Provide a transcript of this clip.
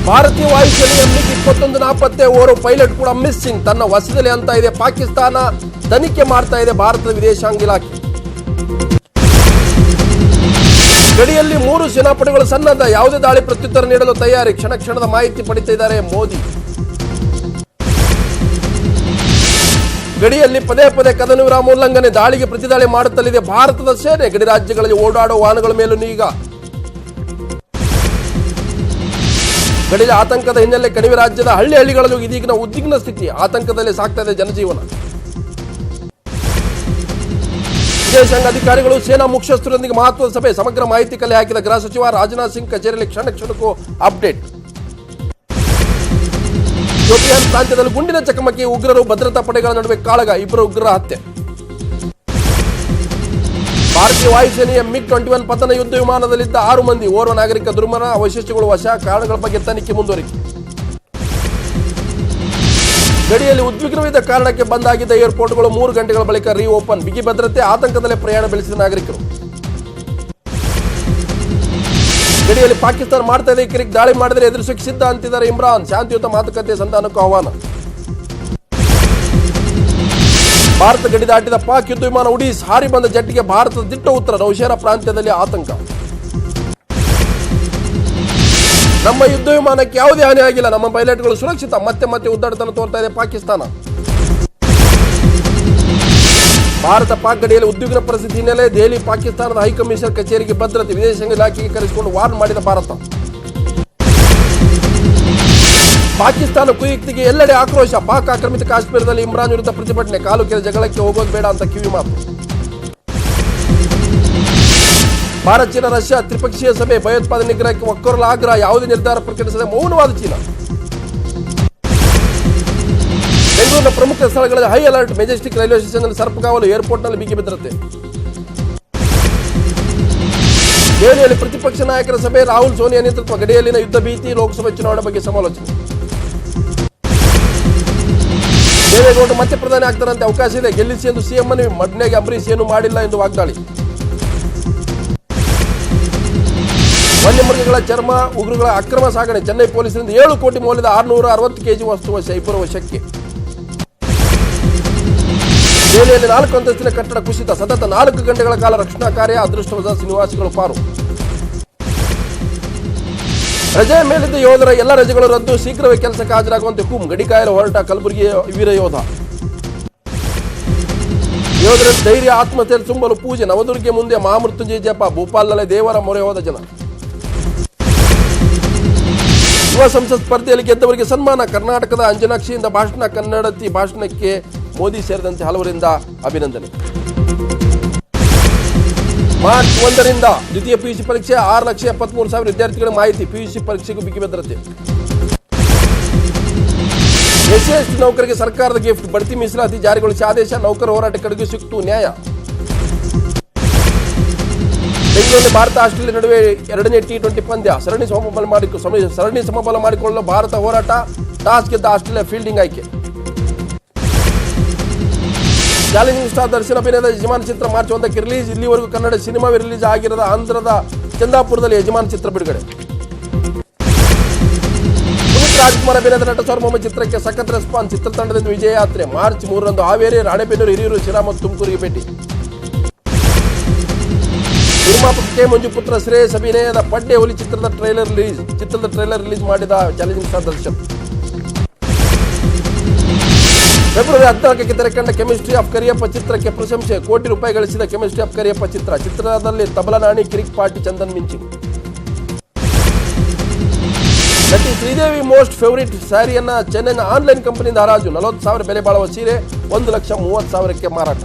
ಭಾರತೀಯ ವಾಯುಸೇನೆಯ MiG-21 ನಾಪತ್ತೆ, ಓರ್ವ ಪೈಲಟ್ ಕೂಡ ಮಿಸ್ಸಿಂಗ್. ತನ್ನ ವಶದಲ್ಲಿ ಅಂತ ಇದೆ ಪಾಕಿಸ್ತಾನ, ತನಿಖೆ ಮಾಡ್ತಾ ಇದೆ ಭಾರತದ ವಿದೇಶಾಂಗ ಇಲಾಖೆ. ಗಡಿಯಲ್ಲಿ 3 ಸೇನಾಪಡೆಗಳು ಸನ್ನದ್ಧ, ಯಾವುದೇ ದಾಳಿ ಪ್ರತ್ಯುತ್ತರ ನೀಡಲು ತಯಾರಿ. ಕ್ಷಣ ಕ್ಷಣದ ಮಾಹಿತಿ ಪಡಿತಿದ್ದಾರೆ ಮೋದಿ. ಗಡಿಯಲ್ಲಿ ಪದೇ ಪದೇ ಕದನ ವಿರಾಮ ಉಲ್ಲಂಘನೆ, ದಾಳಿಗೆ ಪ್ರತಿದಾಳಿ ಮಾಡುತ್ತಲಿದೆ ಭಾರತದ ಸೇನೆ. ಗಡಿ ರಾಜ್ಯಗಳಲ್ಲಿ ಓಡಾಡುವ ವಾಹನಗಳ ಮೇಲೂ ಈಗ ಗಡಿಯಲ್ಲಿ ಆತಂಕದ ಹಿನ್ನೆಲೆ ಕಣಿವೆ ರಾಜ್ಯದ ಹಳ್ಳಿಗಳಲ್ಲೂ ಇದೀಗಿನ ಉದ್ವಿಗ್ನ ಸ್ಥಿತಿ. ಆತಂಕದಲ್ಲಿ ಸಾಗ್ತಾ ಇದೆ ಜನಜೀವನ. ವಿದೇಶಾಂಗ ಅಧಿಕಾರಿಗಳು ಸೇನಾ ಮುಖ್ಯಸ್ಥರೊಂದಿಗೆ ಮಹತ್ವದ ಸಭೆ, ಸಮಗ್ರ ಮಾಹಿತಿ ಕಲೆ ಹಾಕಿದ ಗೃಹ ಸಚಿವ ರಾಜನಾಥ್ ಸಿಂಗ್. ಕಚೇರಿಯಲ್ಲಿ ಕ್ಷಣ ಕ್ಷಣಕ್ಕೂ ಅಪ್ಡೇಟ್. ಶೋಪಿಯಾನ್ ಪ್ರಾಂತ್ಯದಲ್ಲಿ ಗುಂಡಿನ ಚಕಮಕಿ, ಉಗ್ರರು ಭದ್ರತಾ ಪಡೆಗಳ ನಡುವೆ ಕಾಳಗ, 2 ಉಗ್ರರ ಹತ್ಯೆ. ಭಾರತೀಯ ವಾಯುಸೇನೆಯ MiG-21 ಪತನ, ಯುದ್ಧ ವಿಮಾನದಲ್ಲಿದ್ದ 6 ಮಂದಿ, ಓರ್ವ ನಾಗರಿಕ ದುರ್ಮರಣ, ಅವಶೇಷಗಳು ವಶ, ಕಾರಣಗಳ ಬಗ್ಗೆ ತನಿಖೆ ಮುಂದುವರಿಕೆ. ಗಡಿಯಲ್ಲಿ ಉದ್ವಿಗ್ನವಿದ್ದ ಕಾರಣಕ್ಕೆ ಬಂದ್ ಆಗಿದ್ದ ಏರ್ಪೋರ್ಟ್ಗಳು 3 ಗಂಟೆಗಳ ಬಳಿಕ ಓಪನ್. ಬಿಗಿ ಭದ್ರತೆ, ಆತಂಕದಲ್ಲೇ ಪ್ರಯಾಣ ಬೆಳೆಸಿದ ನಾಗರಿಕರು. ಗಡಿಯಲ್ಲಿ ಪಾಕಿಸ್ತಾನ ಮಾಡ್ತಾ ಇದೆ ಕಿರಿಕ್, ದಾಳಿ ಮಾಡಿದರೆ ಎದುರಿಸಕ್ಕೆ ಸಿದ್ಧ ಅಂತಿದ್ದಾರೆ ಇಮ್ರಾನ್. ಶಾಂತಿಯುತ ಮಾತುಕತೆ ಸಂಧಾನಕ್ಕೂ ಆಹ್ವಾನ. ಭಾರತ ಗಡಿ ದಾಟಿದ ಪಾಕ್ ಯುದ್ಧ ವಿಮಾನ ಉಡೀಸ್, ಹಾರಿ ಬಂದ ಜಟ್ಟಿಗೆ ಭಾರತದ ದಿಟ್ಟ ಉತ್ತರ. ನೌಶೇರಾ ಪ್ರಾಂತ್ಯದಲ್ಲಿ ಆತಂಕ. ನಮ್ಮ ಯುದ್ಧ ವಿಮಾನಕ್ಕೆ ಯಾವುದೇ ಹಾನಿ ಆಗಿಲ್ಲ, ನಮ್ಮ ಪೈಲಟ್ಗಳು ಸುರಕ್ಷಿತ. ಮತ್ತೆ ಮತ್ತೆ ಉದ್ದಾಟತನ ತೋರ್ತಾ ಇದೆ ಪಾಕಿಸ್ತಾನ. ಭಾರತ ಪಾಕ್ ಗಡಿಯಲ್ಲಿ ಉದ್ವಿಗ್ನ ಪರಿಸ್ಥಿತಿ ಹಿನ್ನೆಲೆ ದೆಹಲಿ ಪಾಕಿಸ್ತಾನದ ಹೈಕಮಿಷನರ್ ಕಚೇರಿಗೆ ಭದ್ರತೆ, ವಿದೇಶಾಂಗ ಇಲಾಖೆಗೆ ಕರೆಸಿಕೊಂಡು ವಾರ್ನ್ ಮಾಡಿದ ಭಾರತ. ಪಾಕಿಸ್ತಾನ ಕುಯುಕ್ತಿಗೆ ಎಲ್ಲೆಡೆ ಆಕ್ರೋಶ, ಪಾಕ್ ಆಕ್ರಮಿತ ಕಾಶ್ಮೀರದಲ್ಲಿ ಇಮ್ರಾನ್ ವಿರುದ್ಧ ಪ್ರತಿಭಟನೆ, ಕಾಲು ಕೆರೆ ಜಗಳಕ್ಕೆ ಹೋಗೋದು ಬೇಡ ಅಂತ ಕಿವಿ ಮಾತು. ಭಾರತ ಚೀನಾ ರಷ್ಯಾ ತ್ರಿಪಕ್ಷೀಯ ಸಭೆ, ಭಯೋತ್ಪಾದನೆ ನಿಗ್ರಹಕ್ಕೆ ಒಕ್ಕೊರಲ ಆಗ್ರಹ, ಯಾವುದೇ ನಿರ್ಧಾರ ಪ್ರಕಟಿಸದೆ ಮೌನವಾದ ಚೀನಾ. ಬೆಂಗಳೂರಿನ ಪ್ರಮುಖ ಸ್ಥಳಗಳಲ್ಲಿ ಹೈ ಅಲರ್ಟ್, ಮೆಜೆಸ್ಟಿಕ್ ರೈಲ್ವೆ ಸ್ಟೇಷನ್ನಲ್ಲಿ ಸರ್ಪಗಾವಲು, ಏರ್ಪೋರ್ಟ್ನಲ್ಲಿ ಬಿಗಿ ಭದ್ರತೆ. ದೆಹಲಿಯಲ್ಲಿ ಪ್ರತಿಪಕ್ಷ ನಾಯಕರ ಸಭೆ, ರಾಹುಲ್ ಸೋನಿಯಾ ನೇತೃತ್ವ. ಗಡಿಯಲ್ಲಿನ ಯುದ್ಧ ಭೀತಿ, ಲೋಕಸಭೆ ಚುನಾವಣೆ ಬಗ್ಗೆ ಸಮಾಲೋಚನೆ. ದೇವೇಗೌಡರು ಮತ್ತೆ ಪ್ರಧಾನಿ ಆಗ್ತಾರಂತೆ, ಅವಕಾಶ ಇದೆ, ಗೆಲ್ಲಿಸಿ ಎಂದು ಸಿಎಂ ಮನವಿ. ಮಡ್ನೆಗೆ ಅಂಬರೀಶ್ ಏನು ಮಾಡಿಲ್ಲ ಎಂದು ವಾಗ್ದಾಳಿ. ವನ್ಯಮೃಗಗಳ ಚರ್ಮ, ಉಗುರುಗಳ ಅಕ್ರಮ ಸಾಗಣೆ, ಚೆನ್ನೈ ಪೊಲೀಸರಿಂದ 7 ಕೋಟಿ ಮೌಲ್ಯದ 660 ಕೆಜಿ ವಸ್ತು ವಶ, 2 ವಶಕ್ಕೆ. ದೆಹಲಿಯಲ್ಲಿ 4 ಅಂತಸ್ತಿನ ಕಟ್ಟಡ ಕುಸಿತ, ಸತತ 4 ಗಂಟೆಗಳ ಕಾಲ ರಕ್ಷಣಾ ಕಾರ್ಯ, ಅದೃಷ್ಟವಶ ನಿವಾಸಿಗಳು ಪಾರು. ರಜೆ ಮೇಲಿದ್ದ ಯೋಧರ ಎಲ್ಲ ರಜೆಗಳು ರದ್ದು, ಶೀಘ್ರವೇ ಕೆಲಸಕ್ಕೆ ಹಾಜರಾಗುವಂತೆ ಹುಕುಂ. ಗಡಿ ಕಾಯಲು ಹೊರಟ ಕಲಬುರಗಿ ವೀರ ಯೋಧ. ಯೋಧರ ಧೈರ್ಯ, ಆತ್ಮಸ್ಥೈರ್ಯ ತುಂಬಲು ಪೂಜೆ, ನವದುರ್ಗೆ ಮುಂದೆ ಮಹಾಮೃತ್ಯುಂಜಯ ಜಪ, ಭೂಪಾಲ್ನಲ್ಲೇ ದೇವರ ಮೊರೆ ಹೋದ ಜನ. ಯುವ ಸಂಸತ್ ಸ್ಪರ್ಧೆಯಲ್ಲಿ ಗೆದ್ದವರಿಗೆ ಸನ್ಮಾನ, ಕರ್ನಾಟಕದ ಅಂಜನಾಕ್ಷಿಯಿಂದ ಭಾಷಣ, ಕನ್ನಡತಿ ಭಾಷಣಕ್ಕೆ ಮೋದಿ ಸೇರಿದಂತೆ ಹಲವರಿಂದ ಅಭಿನಂದನೆ. ಮಾರ್ಚ್ 1ರಿಂದ ದ್ವಿತೀಯ PUC ಪರೀಕ್ಷೆ, 6,73,000 ವಿದ್ಯಾರ್ಥಿಗಳ ಮಾಹಿತಿ. PUC ಪರೀಕ್ಷೆಗೂ ಬಿಗಿ ಭದ್ರತೆ. SC/ST ನೌಕರಿಗೆ ಸರ್ಕಾರದ ಗಿಫ್ಟ್, ಬಡ್ತಿ ಮೀಸಲಾತಿ ಜಾರಿಗೊಳಿಸಿ ಆದೇಶ, ನೌಕರ ಹೋರಾಟ ಕಡೆಗೂ ಸಿಕ್ತು ನ್ಯಾಯ. ಬೆಂಗಳೂರಿನಲ್ಲಿ ಭಾರತ ಆಸ್ಟ್ರೇಲಿಯಾ ನಡುವೆ 2ನೇ T20 ಪಂದ್ಯ, ಸರಣಿ ಸಮಬಲ ಮಾಡಿಕೊಳ್ಳಲು ಭಾರತ ಹೋರಾಟ, ಟಾಸ್ ಗೆದ್ದ ಆಸ್ಟ್ರೇಲಿಯಾ ಫೀಲ್ಡಿಂಗ್ ಆಯ್ಕೆ. ಚಾಲೆಂಜಿಂಗ್ ಸ್ಟಾರ್ ದರ್ಶನ್ ಅಭಿನಯದ ಯಜಮಾನ್ ಚಿತ್ರ ಮಾರ್ಚ್ 1ಕ್ಕೆ ರಿಲೀಸ್. ಇಲ್ಲಿವರೆಗೂ ಕನ್ನಡ ಸಿನಿಮಾವೇ ರಿಲೀಸ್ ಆಗಿರದ ಆಂಧ್ರದ ಚಂದಾಪುರದಲ್ಲಿ ಯಜಮಾನ್ ಚಿತ್ರ ಬಿಡುಗಡೆ. ಪುನೀತ್ ರಾಜ್ಕುಮಾರ್ ಅಭಿನಯದ ನಟ ಸಾರ್ವಭೌಮ ಚಿತ್ರಕ್ಕೆ ಸಖತ್ ರೆಸ್ಪಾನ್ಸ್, ಚಿತ್ರತಂಡದಿಂದ ವಿಜಯ ಯಾತ್ರೆ. ಮಾರ್ಚ್ 3ರಂದು ಹಾವೇರಿ, ರಾಣೆಬೆನ್ನೂರು, ಹಿರಿಯೂರು, ಶಿರಾ ಮತ್ತು ತುಮಕೂರಿಗೆ ಭೇಟಿ. ನಿರ್ಮಾಪಕ ಕೆ ಮಂಜು ಪುತ್ರ ಶ್ರೇಯಸ್ ಅಭಿನಯದ ಪಡ್ಡೆ ಹುಲಿ ಚಿತ್ರದ ಟ್ರೈಲರ್ ರಿಲೀಸ್ ಮಾಡಿದ ಚಾಲೆಂಜಿಂಗ್ ಸ್ಟಾರ್ ದರ್ಶನ್. ಫೆಬ್ರವರಿ 14ಕ್ಕೆ ತೆರೆಕಂಡ ಕೆಮಿಸ್ಟ್ರಿ ಆಫ್ ಕರಿಯಪ್ಪ ಚಿತ್ರಕ್ಕೆ ಪ್ರಶಂಸೆ, ಕೋಟಿ ರೂಪಾಯಿ ಗಳಿಸಿದ ಕೆಮಿಸ್ಟ್ರಿ ಆಫ್ ಕರಿಯಪ್ಪ ಚಿತ್ರದಲ್ಲಿ ತಬಲಾ ನಾಣಿ, ಕಿರಿಕ್ ಪಾರ್ಟಿ, ಚಂದನ್ ಮಿಂಚಿಂಗ್. ನಟಿ ಶ್ರೀದೇವಿ ಮೋಸ್ಟ್ ಫೇವರಿಟ್ ಸ್ಯಾರಿಯನ್ನ ಚೆನ್ನೈನ ಆನ್ಲೈನ್ ಕಂಪನಿಯಿಂದ ಹರಾಜು, 40,000 ಬೆಲೆ ಬಾಳುವ ಸೀರೆ 1,30,30,000ಕ್ಕೆ ಮಾರಾಟ.